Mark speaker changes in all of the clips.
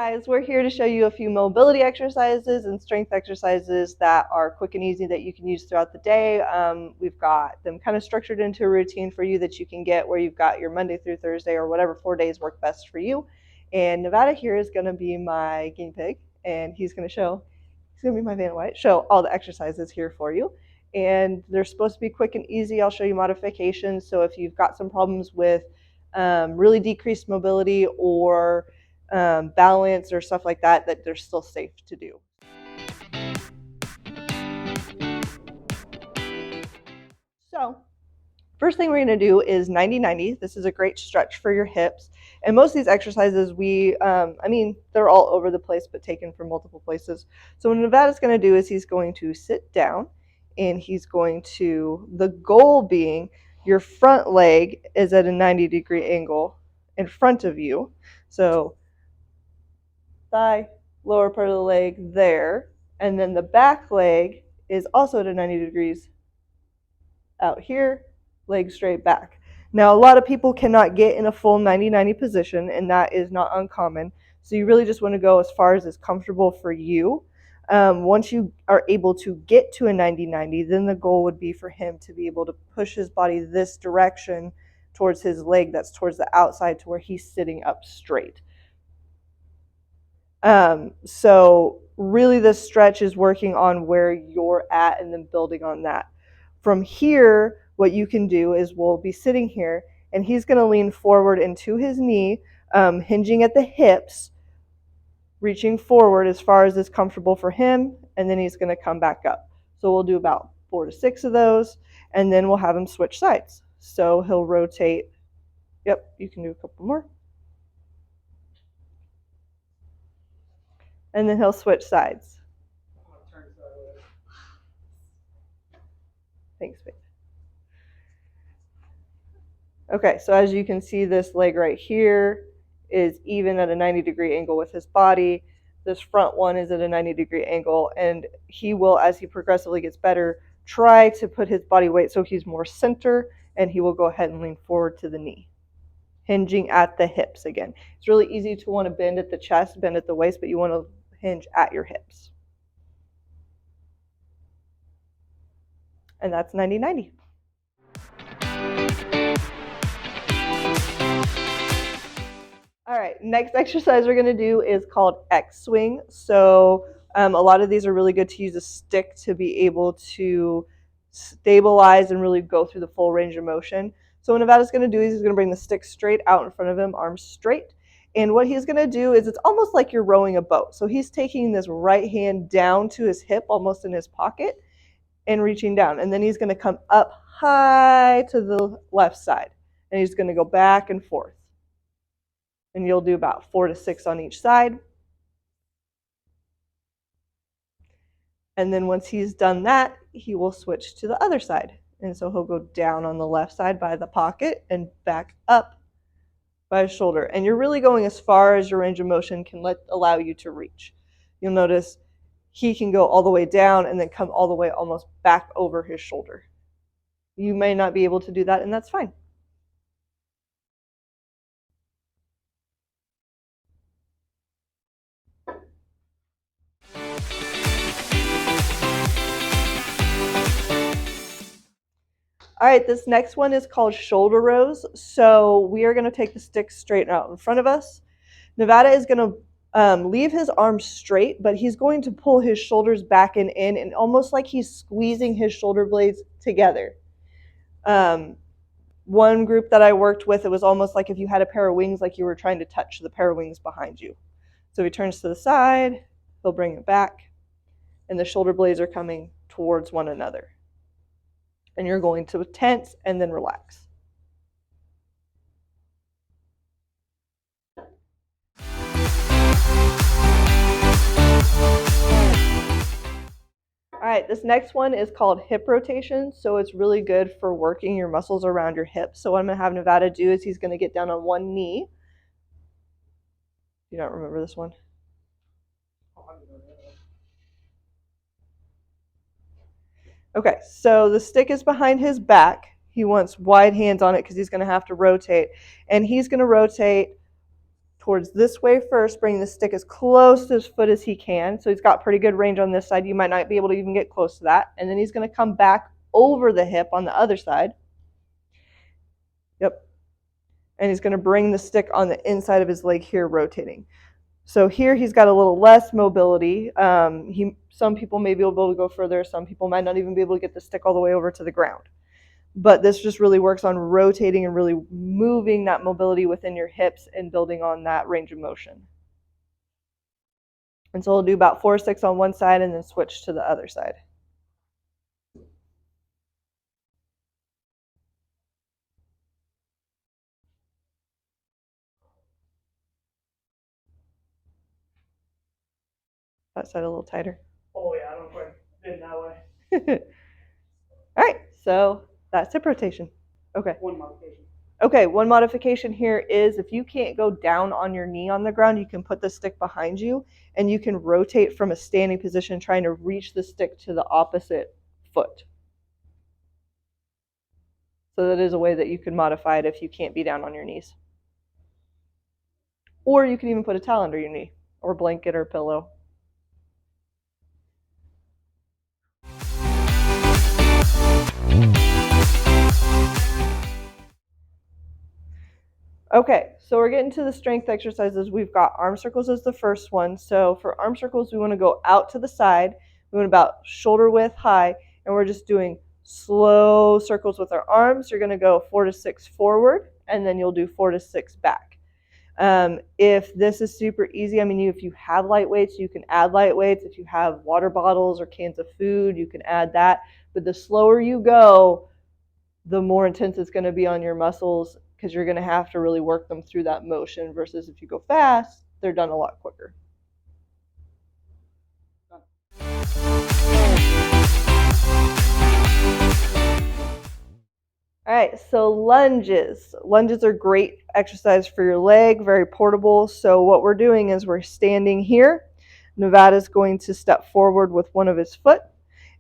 Speaker 1: guys, we're here to show you a few mobility exercises and strength exercises that are quick and easy that you can use throughout the day. We've got them kind of structured into a routine for you that you can get where you've got your Monday through Thursday or whatever 4 days work best for you. And Nevada here is going to be my guinea pig, and he's going to be my Vanna White, show all the exercises here for you. And they're supposed to be quick and easy. I'll show you modifications. So if you've got some problems with really decreased mobility or balance or stuff like that, that they're still safe to do. So first thing we're going to do is 90-90. This is a great stretch for your hips. And most of these exercises, they're all over the place, but taken from multiple places. So what Nevada's going to do is he's going to sit down, and he's going to, the goal being your front leg is at a 90-degree angle in front of you. So thigh, lower part of the leg there, and then the back leg is also at a 90 degrees out here, leg straight back. Now, a lot of people cannot get in a full 90-90 position, and that is not uncommon. So you really just want to go as far as is comfortable for you. Once you are able to get to a 90-90, then the goal would be for him to be able to push his body this direction towards his leg that's towards the outside to where he's sitting up straight. So really this stretch is working on where you're at and then building on that. From here, what you can do is we'll be sitting here, and he's going to lean forward into his knee, hinging at the hips, reaching forward as far as is comfortable for him, and then he's going to come back up. So we'll do about 4 to 6 of those, and then we'll have him switch sides. So he'll rotate. Yep, you can do a couple more. And then he'll switch sides. Thanks, babe. Okay, so as you can see, this leg right here is even at a 90-degree angle with his body. This front one is at a 90-degree angle, and he will, as he progressively gets better, try to put his body weight so he's more center, and he will go ahead and lean forward to the knee, hinging at the hips again. It's really easy to want to bend at the chest, bend at the waist, but you want to hinge at your hips. And that's 90-90. All right, next exercise we're going to do is called X swing. So a lot of these are really good to use a stick to be able to stabilize and really go through the full range of motion. So what Nevada's going to do is he's going to bring the stick straight out in front of him, arms straight. And what he's going to do is it's almost like you're rowing a boat. So he's taking this right hand down to his hip, almost in his pocket, and reaching down. And then he's going to come up high to the left side. And he's going to go back and forth. And you'll do about 4 to 6 on each side. And then once he's done that, he will switch to the other side. And so he'll go down on the left side by the pocket and back up by his shoulder. And you're really going as far as your range of motion can allow you to reach. You'll notice he can go all the way down and then come all the way almost back over his shoulder. You may not be able to do that, and that's fine. All right, this next one is called shoulder rows. So we are going to take the stick straight out in front of us. Nevada is going to leave his arms straight, but he's going to pull his shoulders back and in, and almost like he's squeezing his shoulder blades together. One group that I worked with, it was almost like if you had a pair of wings, like you were trying to touch the pair of wings behind you. So he turns to the side, he'll bring it back, and the shoulder blades are coming towards one another. And you're going to tense and then relax. All right, this next one is called hip rotation. So it's really good for working your muscles around your hips. So what I'm going to have Nevada do is he's going to get down on one knee. Do you not remember this one? Okay, so the stick is behind his back. He wants wide hands on it because he's going to have to rotate. And he's going to rotate towards this way first, bringing the stick as close to his foot as he can. So he's got pretty good range on this side. You might not be able to even get close to that. And then he's going to come back over the hip on the other side. Yep. And he's going to bring the stick on the inside of his leg here, rotating. So here he's got a little less mobility. Some people may be able to go further. Some people might not even be able to get the stick all the way over to the ground. But this just really works on rotating and really moving that mobility within your hips and building on that range of motion. And so we'll do about 4 or 6 on one side and then switch to the other side. That side a little tighter.
Speaker 2: Oh yeah, I don't quite bend that way.
Speaker 1: All right, so that's hip rotation. Okay.
Speaker 2: One modification.
Speaker 1: Okay, one modification here is if you can't go down on your knee on the ground, you can put the stick behind you and you can rotate from a standing position trying to reach the stick to the opposite foot. So that is a way that you can modify it if you can't be down on your knees. Or you can even put a towel under your knee or blanket or pillow. Okay, so we're getting to the strength exercises. We've got arm circles as the first one. So for arm circles, we want to go out to the side. We want about shoulder width high, and we're just doing slow circles with our arms. You're going to go 4 to 6 forward, and then you'll do 4 to 6 back. If this is super easy, I mean, if you have light weights, you can add light weights. If you have water bottles or cans of food, you can add that. But the slower you go, the more intense it's going to be on your muscles because you're going to have to really work them through that motion versus if you go fast, they're done a lot quicker. All right, so lunges. Lunges are great exercise for your leg, very portable. So what we're doing is we're standing here. Nevada's going to step forward with one of his foot,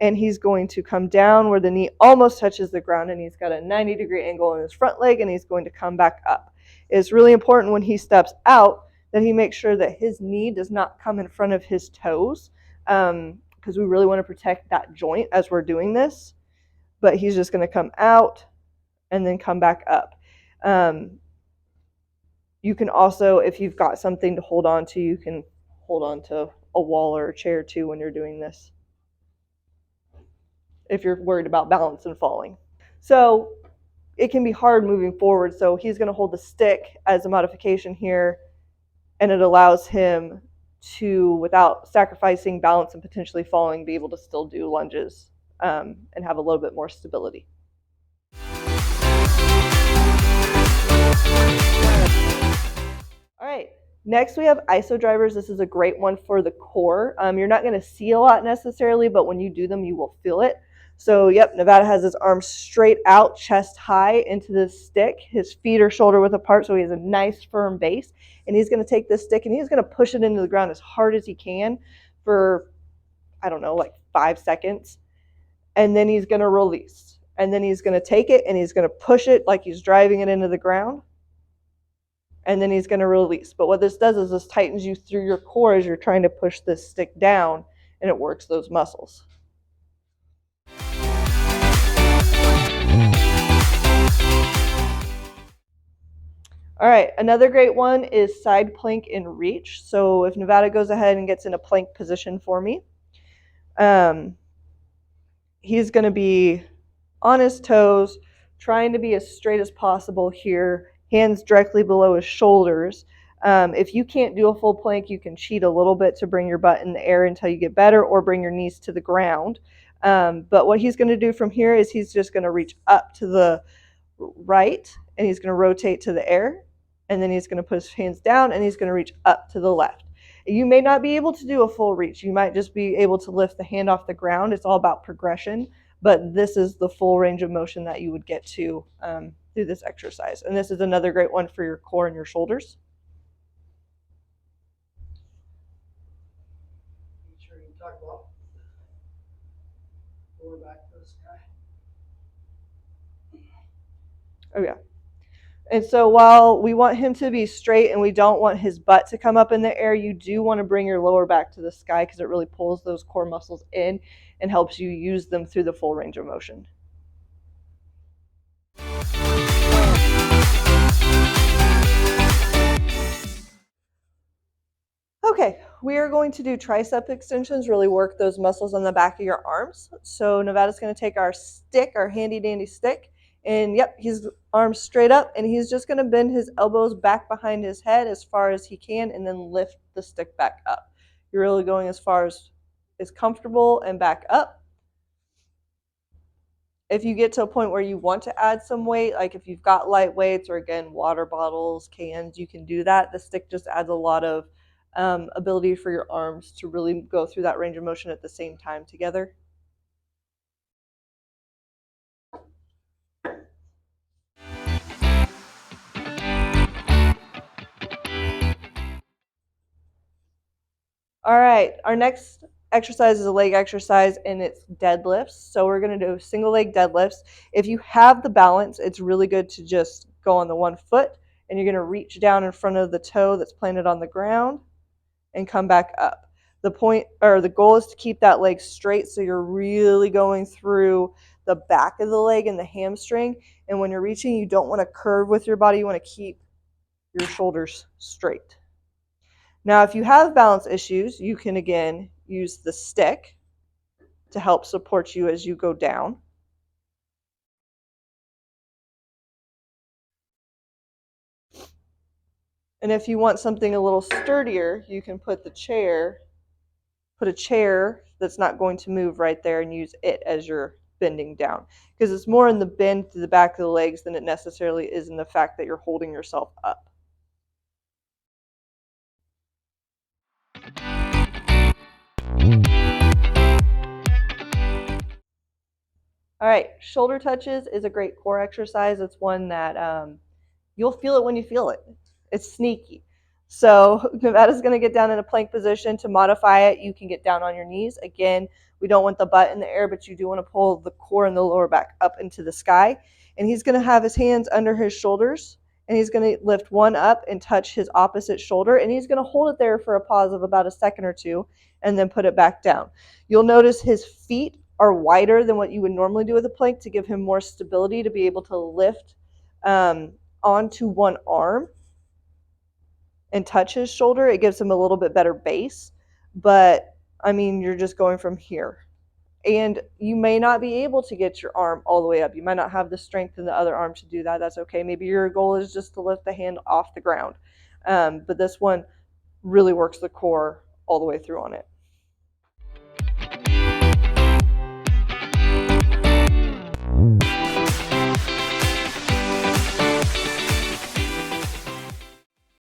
Speaker 1: and he's going to come down where the knee almost touches the ground, and he's got a 90-degree angle in his front leg, and he's going to come back up. It's really important when he steps out that he makes sure that his knee does not come in front of his toes, because we really want to protect that joint as we're doing this. But he's just going to come out and then come back up. You can also, if you've got something to hold on to, you can hold on to a wall or a chair too when you're doing this, if you're worried about balance and falling. So it can be hard moving forward. So he's going to hold the stick as a modification here, and it allows him to, without sacrificing balance and potentially falling, be able to still do lunges and have a little bit more stability. All right, next we have iso drivers. This is a great one for the core. You're not going to see a lot necessarily, but when you do them, you will feel it. So, yep, Nevada has his arms straight out, chest high into the stick. His feet are shoulder width apart, so he has a nice firm base. And he's going to take this stick and he's going to push it into the ground as hard as he can for, I don't know, like 5 seconds. And then he's going to release. And then he's going to take it and he's going to push it like he's driving it into the ground. And then he's going to release. But what this does is this tightens you through your core as you're trying to push this stick down, and it works those muscles. All right, another great one is side plank in reach. So if Nevada goes ahead and gets in a plank position for me, he's going to be on his toes, trying to be as straight as possible here, hands directly below his shoulders. If you can't do a full plank, you can cheat a little bit to bring your butt in the air until you get better, or bring your knees to the ground. But what he's going to do from here is he's just going to reach up to the right, and he's going to rotate to the air, and then he's going to put his hands down, and he's going to reach up to the left. You may not be able to do a full reach. You might just be able to lift the hand off the ground. It's all about progression, but this is the full range of motion that you would get to through this exercise. And this is another great one for your core and your shoulders.
Speaker 2: Make sure you talk about lower back to the sky.
Speaker 1: Oh yeah. And so while we want him to be straight and we don't want his butt to come up in the air, you do want to bring your lower back to the sky because it really pulls those core muscles in and helps you use them through the full range of motion. Okay, we are going to do tricep extensions, really work those muscles on the back of your arms. So Nevada's going to take our stick, our handy dandy stick, and yep, he's arms straight up, and he's just going to bend his elbows back behind his head as far as he can, and then lift the stick back up. You're really going as far as is comfortable and back up. If you get to a point where you want to add some weight, like if you've got light weights or again water bottles, cans, you can do that. The stick just adds a lot of ability for your arms to really go through that range of motion at the same time together. All right, our next exercise is a leg exercise and it's deadlifts. So we're going to do single leg deadlifts. If you have the balance, it's really good to just go on the one foot and you're going to reach down in front of the toe that's planted on the ground and come back up. The point or the goal is to keep that leg straight so you're really going through the back of the leg and the hamstring. And when you're reaching, you don't want to curve with your body. You want to keep your shoulders straight. Now, if you have balance issues, you can again use the stick to help support you as you go down. And if you want something a little sturdier, you can put a chair that's not going to move right there and use it as you're bending down. Because it's more in the bend to the back of the legs than it necessarily is in the fact that you're holding yourself up. All right, shoulder touches is a great core exercise. It's one that you'll feel it when you feel it. It's sneaky. So Nevada's going to get down in a plank position. To modify it, you can get down on your knees. Again, we don't want the butt in the air, but you do want to pull the core and the lower back up into the sky. And he's going to have his hands under his shoulders, and he's going to lift one up and touch his opposite shoulder, and he's going to hold it there for a pause of about a second or two, and then put it back down. You'll notice his feet are wider than what you would normally do with a plank to give him more stability to be able to lift onto one arm and touch his shoulder. It gives him a little bit better base. But I mean, you're just going from here. And you may not be able to get your arm all the way up. You might not have the strength in the other arm to do that. That's okay. Maybe your goal is just to lift the hand off the ground. But this one really works the core all the way through on it.